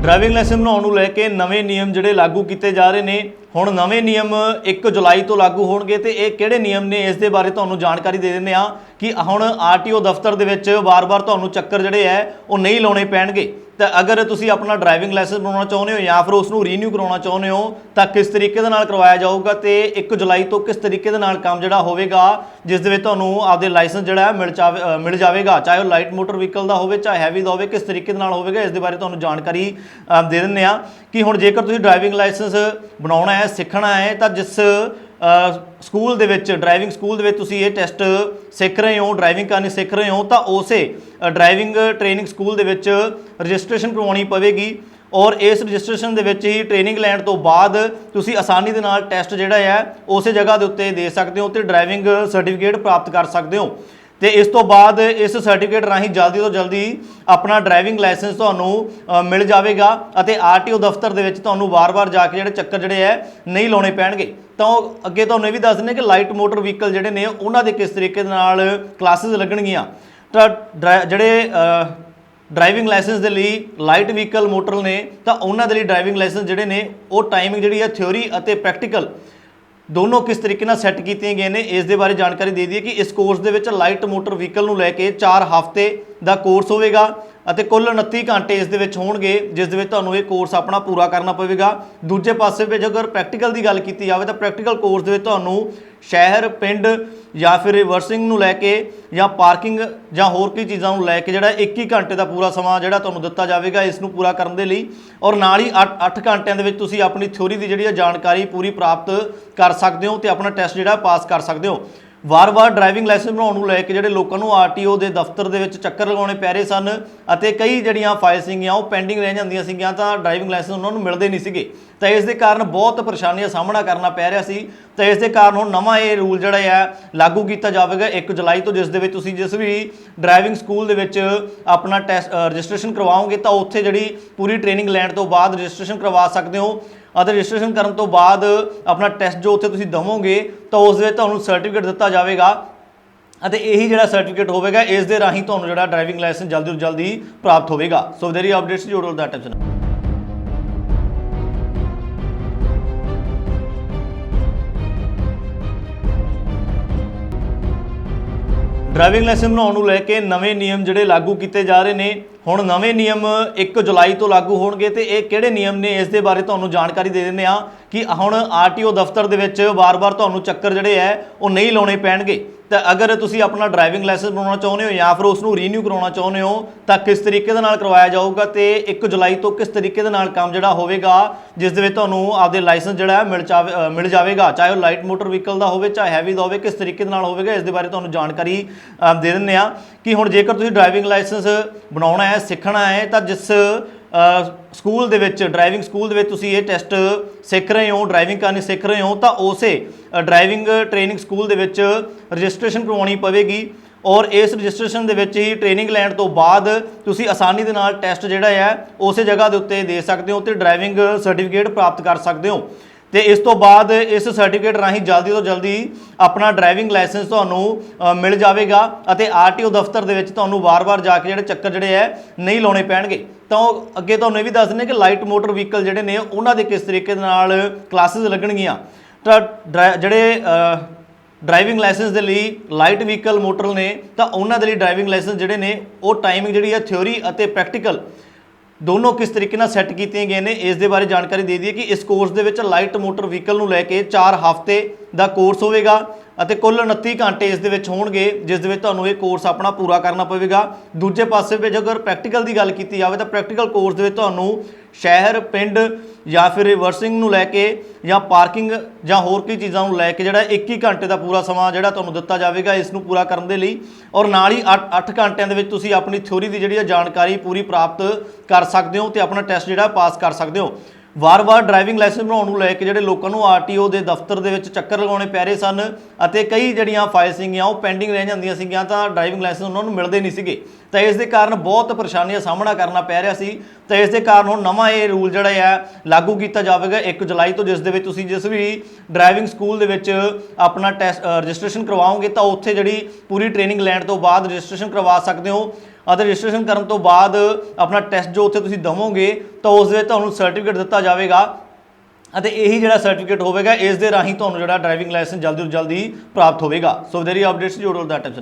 Driving licence बनाने ਨੂੰ ਲੈ ਕੇ ਨਵੇਂ ਨਿਯਮ ਜਿਹੜੇ ਲਾਗੂ ਕੀਤੇ ਜਾ ਰਹੇ ਨੇ। ਹੁਣ ਨਵੇਂ ਨਿਯਮ 1 ਜੁਲਾਈ ਤੋਂ ਲਾਗੂ ਹੋਣਗੇ ਤੇ ਇਹ ਕਿਹੜੇ ਨਿਯਮ ਨੇ ਇਸ ਦੇ ਬਾਰੇ ਤੁਹਾਨੂੰ ਜਾਣਕਾਰੀ ਦੇ ਦਿੰਦੇ ਆ ਕਿ ਹੁਣ ਆਰਟੀਓ ਦਫ਼ਤਰ ਦੇ ਵਿੱਚ ਵਾਰ-ਵਾਰ ਤੁਹਾਨੂੰ ਚੱਕਰ ਜਿਹੜੇ ਹੈ ਉਹ ਨਹੀਂ ਲਾਉਣੇ ਪੈਣਗੇ। तो अगर तुसी अपना ड्राइविंग लाइसेंस बनवाना चाहते हो या फिर उसनू रीन्यू करवाना चाहते हो तो किस तरीके दे नाल करवाया जाऊगा तो 1 जुलाई तो किस तरीके दे नाल काम जिहड़ा होवेगा जिस दे विच तुहानू आपदे लाइसेंस जिहड़ा मिल जाएगा, चाहे वो लाइट मोटर व्हीकल का होवे चाहे हैवी का होवे, किस तरीके दे नाल होवेगा इस दे बारे तुहानू जानकारी दे दिंदे आ कि हुण जेकर तुसी ड्राइविंग लाइसेंस बनाउणा है सिੱਖਣਾ है तो जिस ਸਕੂਲ ਦੇ ਵਿੱਚ ड्राइविंग ਸਕੂਲ ਦੇ ਵਿੱਚ ਤੁਸੀਂ ਇਹ ਟੈਸਟ ਸਿੱਖ ਰਹੇ ਹੋ, ड्राइविंग ਕਰਨੀ ਸਿੱਖ ਰਹੇ ਹੋ ਤਾਂ ਉਸੇ ड्राइविंग ट्रेनिंग ਸਕੂਲ ਦੇ ਵਿੱਚ ਰਜਿਸਟ੍ਰੇਸ਼ਨ ਕਰਵਾਉਣੀ ਪਵੇਗੀ और इस रजिस्ट्रेशन ਦੇ ਵਿੱਚ ਹੀ ट्रेनिंग ਲੈਣ ਤੋਂ ਬਾਅਦ ਤੁਸੀਂ ਆਸਾਨੀ ਦੇ ਨਾਲ ਟੈਸਟ ਜਿਹੜਾ ਹੈ ਉਸੇ ਜਗ੍ਹਾ ਦੇ ਉੱਤੇ ਦੇ ਸਕਦੇ ਹੋ ਤੇ ड्राइविंग ਸਰਟੀਫਿਕੇਟ ਪ੍ਰਾਪਤ ਕਰ ਸਕਦੇ ਹੋ। तो इस तो बाद इस सर्टिफिकेट राही जल्दी तो जल्दी अपना ड्राइविंग लाइसेंस तुहानू मिल जाएगा और आरटीओ दफ्तर दे विच तुहानू बार-बार जाके जिहड़े चक्कर जिहड़े है नहीं लाने पैणगे। तो अगे तुहानू ये भी दस दें कि लाइट मोटर व्हीकल जिहड़े ने उन्हां दे किस तरीके दे नाल क्लासिस लगणगीਆਂ तो जिहड़े ड्राइविंग लाइसेंस के लिए लाइट व्हीकल मोटर ने तो उन्हां दे लई ड्राइविंग लाइसेंस जिहड़े ने वो टाइमिंग जिहड़ी है थ्योरी और प्रैक्टिकल दोनों किस तरीके ਨਾਲ सैट किए गए हैं इस दे बारे जानकारी दे दी कि इस कोर्स ਦੇ ਵਿੱਚ लाइट मोटर व्हीकल ਨੂੰ ਲੈ ਕੇ 4 हफ्ते ਦਾ कोर्स ਹੋਵੇਗਾ ਅਤੇ ਕੁੱਲ 29 ਘੰਟੇ ਇਸ ਦੇ ਵਿੱਚ ਹੋਣਗੇ ਜਿਸ ਦੇ ਵਿੱਚ ਤੁਹਾਨੂੰ ਇਹ ਕੋਰਸ ਆਪਣਾ ਪੂਰਾ ਕਰਨਾ ਪਵੇਗਾ। ਦੂਜੇ ਪਾਸੇ ਵਿੱਚ ਅਗਰ ਪ੍ਰੈਕਟੀਕਲ ਦੀ ਗੱਲ ਕੀਤੀ ਜਾਵੇ ਤਾਂ ਪ੍ਰੈਕਟੀਕਲ ਕੋਰਸ ਦੇ ਵਿੱਚ ਤੁਹਾਨੂੰ ਸ਼ਹਿਰ ਪਿੰਡ ਜਾਂ ਫਿਰ ਰਿਵਰਸਿੰਗ ਨੂੰ ਲੈ ਕੇ ਜਾਂ ਪਾਰਕਿੰਗ ਜਾਂ ਹੋਰ ਕੀ ਚੀਜ਼ਾਂ ਨੂੰ ਲੈ ਕੇ ਜਿਹੜਾ 21 ਘੰਟੇ ਦਾ ਪੂਰਾ ਸਮਾਂ ਜਿਹੜਾ ਤੁਹਾਨੂੰ ਦਿੱਤਾ ਜਾਵੇਗਾ ਇਸ ਨੂੰ ਪੂਰਾ ਕਰਨ ਦੇ ਲਈ ਔਰ ਨਾਲ ਹੀ 8 ਘੰਟਿਆਂ ਦੇ ਵਿੱਚ ਤੁਸੀਂ ਆਪਣੀ ਥਿਊਰੀ ਦੀ ਜਿਹੜੀ ਜਾਣਕਾਰੀ ਪੂਰੀ ਪ੍ਰਾਪਤ ਕਰ ਸਕਦੇ ਹੋ ਤੇ ਆਪਣਾ ਟੈਸਟ ਜਿਹੜਾ ਪਾਸ ਕਰ ਸਕਦੇ ਹੋ। ਵਾਰ-ਵਾਰ ड्राइविंग ਲਾਇਸੈਂਸ ਬਣਾਉਣ ਨੂੰ ਲੈ ਕੇ ਜਿਹੜੇ ਲੋਕਾਂ ਨੂੰ ਆਰਟੀਓ ਦੇ ਦਫ਼ਤਰ ਦੇ ਵਿੱਚ ਚੱਕਰ ਲਗਾਉਣੇ ਪੈ ਰਹੇ ਸਨ ਅਤੇ ਕਈ ਜਿਹੜੀਆਂ ਫਾਈਲ ਸੀਗੀਆਂ ਉਹ ਪੈਂਡਿੰਗ ਰਹਿ ਜਾਂਦੀਆਂ ਸੀਗੀਆਂ ਤਾਂ ड्राइविंग ਲਾਇਸੈਂਸ ਉਹਨਾਂ ਨੂੰ ਮਿਲਦੇ ਨਹੀਂ ਸੀਗੇ ਤਾਂ ਇਸ ਦੇ ਕਾਰਨ ਬਹੁਤ ਪਰੇਸ਼ਾਨੀਆਂ ਦਾ ਸਾਹਮਣਾ ਕਰਨਾ ਪੈ ਰਿਹਾ ਸੀ। ਤਾਂ ਇਸ ਦੇ ਕਾਰਨ ਹੁਣ ਨਵਾਂ ਇਹ ਰੂਲ ਜਿਹੜਾ ਹੈ ਲਾਗੂ ਕੀਤਾ ਜਾਵੇਗਾ 1 ਜੁਲਾਈ ਤੋਂ ਜਿਸ ਦੇ ਵਿੱਚ ਤੁਸੀਂ ਜਿਸ ਵੀ ਡਰਾਈਵਿੰਗ ਸਕੂਲ ਦੇ ਵਿੱਚ ਆਪਣਾ ਟੈਸਟ ਰਜਿਸਟ੍ਰੇਸ਼ਨ ਕਰਵਾਓਗੇ ਤਾਂ ਉੱਥੇ ਜਿਹੜੀ ਪੂਰੀ ਟ੍ਰੇਨਿੰਗ ਲੈਣ ਤੋਂ ਬਾਅਦ ਰਜਿਸਟ੍ਰੇਸ਼ਨ ਕਰਵਾ ਸਕਦੇ ਹੋ ਅਤੇ ਰਜਿਸਟ੍ਰੇਸ਼ਨ ਕਰਨ ਤੋਂ ਬਾਅਦ ਆਪਣਾ ਟੈਸਟ ਜੋ ਉੱਥੇ ਤੁਸੀਂ ਦਵੋਗੇ ਤਾਂ ਉਸ ਦੇ ਵਿੱਚ ਤੁਹਾਨੂੰ ਸਰਟੀਫਿਕੇਟ ਦਿੱਤਾ ਜਾਵੇਗਾ ਅਤੇ ਇਹੀ ਜਿਹੜਾ ਸਰਟੀਫਿਕੇਟ ਹੋਵੇਗਾ ਇਸ ਦੇ ਰਾਹੀਂ ਤੁਹਾਨੂੰ ਜਿਹੜਾ ਡਰਾਈਵਿੰਗ ਲਾਇਸੈਂਸ ਜਲਦੀ ਤੋਂ ਜਲਦੀ ਪ੍ਰਾਪਤ ਹੋਵੇਗਾ। ਸੋ ਦੇਰੀ ਅਪਡੇਟਸ ਜੋੜੋ ਦਾ ਟੈਂਸ਼ਨ ड्राइविंग लाइसेंस बनाने ਨੂੰ ਲੈ ਕੇ ਨਵੇਂ ਨਿਯਮ ਜਿਹੜੇ ਲਾਗੂ ਕੀਤੇ ਜਾ ਰਹੇ ਨੇ। ਹੁਣ ਨਵੇਂ ਨਿਯਮ 1 ਜੁਲਾਈ ਤੋਂ ਲਾਗੂ ਹੋਣਗੇ ਤੇ ਇਹ ਕਿਹੜੇ ਨਿਯਮ ਨੇ ਇਸ ਦੇ ਬਾਰੇ ਤੁਹਾਨੂੰ ਜਾਣਕਾਰੀ ਦੇ ਦਿੰਦੇ ਆ ਕਿ ਹੁਣ ਆਰਟੀਓ ਦਫ਼ਤਰ ਦੇ ਵਿੱਚ ਵਾਰ-ਵਾਰ ਤੁਹਾਨੂੰ ਚੱਕਰ ਜਿਹੜੇ ਹੈ ਉਹ ਨਹੀਂ ਲਾਉਣੇ ਪੈਣਗੇ। तो अगर तुसी अपना ड्राइविंग लाइसेंस बनवाना चाहते हो या फिर उसनू रीन्यू करवाना चाहते हो तो किस तरीके दे नाल करवाया जाऊगा तो 1 जुलाई तो किस तरीके दे नाल काम जिहड़ा होवेगा जिस दे विच तुहानू आपदे लाइसेंस जिहड़ा मिल जाएगा, चाहे वो लाइट मोटर व्हीकल का होवे चाहे हैवी का होवे, किस तरीके दे नाल होवेगा इस दे बारे तुहानू जानकारी दे दिंदे आ कि हुण जेकर तुसी ड्राइविंग लाइसेंस बनाउणा है सिੱਖਣਾ है तो जिस ਸਕੂਲ ਦੇ ਵਿੱਚ ड्राइविंग ਸਕੂਲ ਦੇ ਵਿੱਚ ਤੁਸੀਂ ਇਹ ਟੈਸਟ ਸਿੱਖ ਰਹੇ ਹੋ, ड्राइविंग ਕਰਨੀ ਸਿੱਖ ਰਹੇ ਹੋ ਤਾਂ ਉਸੇ ड्राइविंग ट्रेनिंग ਸਕੂਲ ਦੇ ਵਿੱਚ ਰਜਿਸਟ੍ਰੇਸ਼ਨ ਕਰਵਾਉਣੀ ਪਵੇਗੀ और इस रजिस्ट्रेशन ਦੇ ਵਿੱਚ ਹੀ ट्रेनिंग ਲੈਣ ਤੋਂ ਬਾਅਦ ਤੁਸੀਂ ਆਸਾਨੀ ਦੇ ਨਾਲ ਟੈਸਟ ਜਿਹੜਾ ਹੈ ਉਸੇ ਜਗ੍ਹਾ ਦੇ ਉੱਤੇ ਦੇ ਸਕਦੇ ਹੋ ਤੇ ड्राइविंग ਸਰਟੀਫਿਕੇਟ ਪ੍ਰਾਪਤ ਕਰ ਸਕਦੇ ਹੋ। तो इस तो बाद इस सर्टिफिकेट राही जल्दी तो जल्दी अपना ड्राइविंग लाइसेंस तुहानू मिल जाएगा और आरटीओ दफ्तर दे विच तुहानू बार-बार जाके जिहड़े चक्कर जिहड़े है नहीं लाने पैणगे। तो अगे तुहानू ये भी दस दें कि लाइट मोटर व्हीकल जिहड़े ने उन्हां दे किस तरीके दे नाल क्लासिस लगणगीਆਂ तो जिहड़े ड्राइविंग लाइसेंस के लिए लाइट व्हीकल मोटर ने तो उन्हां दे लई ड्राइविंग लाइसेंस जिहड़े ने वो टाइमिंग जिहड़ी है थ्योरी और प्रैक्टिकल दोनों किस तरीके ਨਾਲ सैट किए गए हैं इस दे बारे जानकारी दे दी कि इस कोर्स ਦੇ ਵਿੱਚ लाइट मोटर व्हीकल ਨੂੰ ਲੈ ਕੇ 4 हफ्ते ਦਾ कोर्स ਹੋਵੇਗਾ ਅਤੇ ਕੁੱਲ 29 ਘੰਟੇ ਇਸ ਦੇ ਵਿੱਚ ਹੋਣਗੇ ਜਿਸ ਦੇ ਵਿੱਚ ਤੁਹਾਨੂੰ ਇਹ ਕੋਰਸ ਆਪਣਾ ਪੂਰਾ ਕਰਨਾ ਪਵੇਗਾ। ਦੂਜੇ ਪਾਸੇ ਵਿੱਚ ਅਗਰ ਪ੍ਰੈਕਟੀਕਲ ਦੀ ਗੱਲ ਕੀਤੀ ਜਾਵੇ ਤਾਂ ਪ੍ਰੈਕਟੀਕਲ ਕੋਰਸ ਦੇ ਵਿੱਚ ਤੁਹਾਨੂੰ ਸ਼ਹਿਰ ਪਿੰਡ ਜਾਂ ਫਿਰ ਰਿਵਰਸਿੰਗ ਨੂੰ ਲੈ ਕੇ ਜਾਂ ਪਾਰਕਿੰਗ ਜਾਂ ਹੋਰ ਕੀ ਚੀਜ਼ਾਂ ਨੂੰ ਲੈ ਕੇ ਜਿਹੜਾ 21 ਘੰਟੇ ਦਾ ਪੂਰਾ ਸਮਾਂ ਜਿਹੜਾ ਤੁਹਾਨੂੰ ਦਿੱਤਾ ਜਾਵੇਗਾ ਇਸ ਨੂੰ ਪੂਰਾ ਕਰਨ ਦੇ ਲਈ ਔਰ ਨਾਲ ਹੀ 8 ਘੰਟਿਆਂ ਦੇ ਵਿੱਚ ਤੁਸੀਂ ਆਪਣੀ ਥਿਊਰੀ ਦੀ ਜਿਹੜੀ ਜਾਣਕਾਰੀ ਪੂਰੀ ਪ੍ਰਾਪਤ ਕਰ ਸਕਦੇ ਹੋ ਤੇ ਆਪਣਾ ਟੈਸਟ ਜਿਹੜਾ ਪਾਸ ਕਰ ਸਕਦੇ ਹੋ। ਵਾਰ-ਵਾਰ ड्राइविंग ਲਾਇਸੈਂਸ ਬਣਾਉਣ ਨੂੰ ਲੈ ਕੇ ਜਿਹੜੇ ਲੋਕਾਂ ਨੂੰ ਆਰਟੀਓ ਦੇ ਦਫ਼ਤਰ ਦੇ ਵਿੱਚ ਚੱਕਰ ਲਗਾਉਣੇ ਪੈ ਰਹੇ ਸਨ ਅਤੇ ਕਈ ਜਿਹੜੀਆਂ ਫਾਈਲ ਸੀਗੀਆਂ ਉਹ ਪੈਂਡਿੰਗ ਰਹਿ ਜਾਂਦੀਆਂ ਸੀਗੀਆਂ ਤਾਂ ड्राइविंग ਲਾਇਸੈਂਸ ਉਹਨਾਂ ਨੂੰ ਮਿਲਦੇ ਨਹੀਂ ਸੀਗੇ ਤਾਂ ਇਸ ਦੇ ਕਾਰਨ ਬਹੁਤ ਪਰੇਸ਼ਾਨੀਆਂ ਦਾ ਸਾਹਮਣਾ ਕਰਨਾ ਪੈ ਰਿਹਾ ਸੀ। ਤਾਂ ਇਸ ਦੇ ਕਾਰਨ ਹੁਣ ਨਵਾਂ ਇਹ ਰੂਲ ਜਿਹੜਾ ਹੈ ਲਾਗੂ ਕੀਤਾ ਜਾਵੇਗਾ 1 ਜੁਲਾਈ ਤੋਂ, ਜਿਸ ਦੇ ਵਿੱਚ ਤੁਸੀਂ ਜਿਸ ਵੀ ਡਰਾਈਵਿੰਗ ਸਕੂਲ ਦੇ ਵਿੱਚ ਆਪਣਾ ਟੈਸਟ ਰਜਿਸਟ੍ਰੇਸ਼ਨ ਕਰਵਾਓਗੇ ਤਾਂ ਉੱਥੇ ਜਿਹੜੀ ਪੂਰੀ ਟ੍ਰੇਨਿੰਗ ਲੈਣ ਤੋਂ ਬਾਅਦ ਰਜਿਸਟ੍ਰੇਸ਼ਨ ਕਰਵਾ ਸਕਦੇ ਹੋ। ਅਤੇ ਰਜਿਸਟ੍ਰੇਸ਼ਨ ਕਰਨ ਤੋਂ ਬਾਅਦ ਆਪਣਾ ਟੈਸਟ ਜੋ ਉੱਥੇ ਤੁਸੀਂ ਦਵੋਗੇ ਤਾਂ ਉਸ ਦੇ ਵਿੱਚ ਤੁਹਾਨੂੰ ਸਰਟੀਫਿਕੇਟ ਦਿੱਤਾ ਜਾਵੇਗਾ ਅਤੇ ਇਹੀ ਜਿਹੜਾ ਸਰਟੀਫਿਕੇਟ ਹੋਵੇਗਾ ਇਸ ਦੇ ਰਾਹੀਂ ਤੁਹਾਨੂੰ ਜਿਹੜਾ ਡਰਾਈਵਿੰਗ ਲਾਇਸੈਂਸ ਜਲਦੀ ਤੋਂ ਜਲਦੀ ਪ੍ਰਾਪਤ ਹੋਵੇਗਾ। ਸੋ ਦੇਰੀ ਅਪਡੇਟਸ ਜੋੜੋ ਦਾ ਟਾਈਮ।